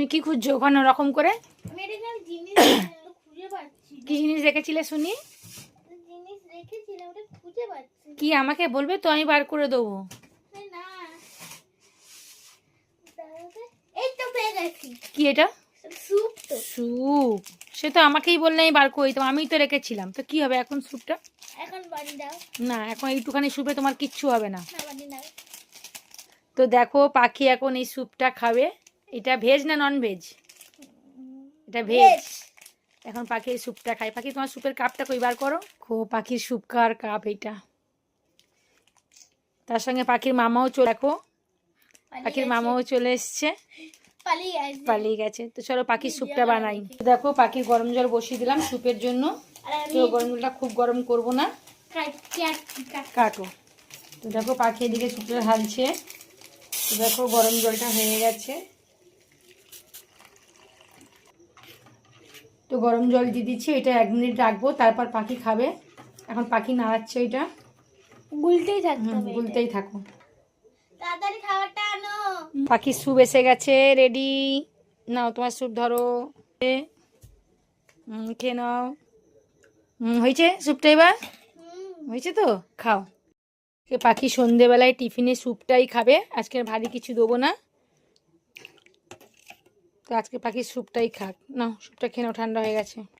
তুমি কি খুঁজছো ওখানে ওরকম করে? আমি এটা জিনিস খুঁজে পাচ্ছি কি জিনিস রেখেছিলে শুনি? জিনিস রেখেছিলাম ওটা খুঁজে পাচ্ছি কি আমাকে বলবে তো, আমি বার করে দেবো। না। এই তো পেয়ে গেছি। কি এটা? স্যুপ। তো স্যুপ? সে তো আমাকেই বললে আমি বার করে দিতাম, আমিই তো রেখেছিলাম। তো কি হবে এখন স্যুপটা? এখন বাড়ি দাও। না, এখন এইটুখানি স্যুপে তোমার কিচ্ছু হবে না। না বাড়ি দাও। তো দেখো পাখি এখন এই স্যুপটা খাবে। এটা ভেজ না নন ভেজ? এটা ভেজ। এখন পাখি এই স্যুপটা খায়। পাখি তোমার স্যুপের কাপটা কই বার করো। পাখির স্যুপ খাওয়ার কাপ এটা। তার সঙ্গে পাখির মামাও চলে, দেখো পাখির মামাও চলে এসছে, পালিয়ে গেছে। তো চলো পাখির স্যুপটা বানাই। দেখো পাখির গরম জল বসিয়ে দিলাম স্যুপের জন্য। তো গরম জলটা খুব গরম করব না, কাটো। তো দেখো পাখি এদিকে স্যুপটা ঢালছে। তো দেখো গরম জলটা হয়ে গেছে। তো গরম জল দিয়ে দিচ্ছি, এটা 1 মিনিট রাখবো, তারপর পাখি খাবে। এখন পাখি নাড়াচ্ছে, এটা গুলতেই থাকতে হবে। গুলতেই থাকো। তাড়াতাড়ি খাবারটা আনো। পাখির স্যুপ এসে গেছে, রেডি। নাও তোমার স্যুপ ধরো, খেয়ে নাও। হয়েছে স্যুপটা এবার? হয়েছে তো, খাও। পাখি সন্ধেবেলায় টিফিনে স্যুপটাই খাবে, আজকের ভারী কিছু দেবো না। তো আজকে পাখির স্যুপটাই খাক। নাও স্যুপটা খেয়ে নাও, ঠান্ডা হয়ে গেছে।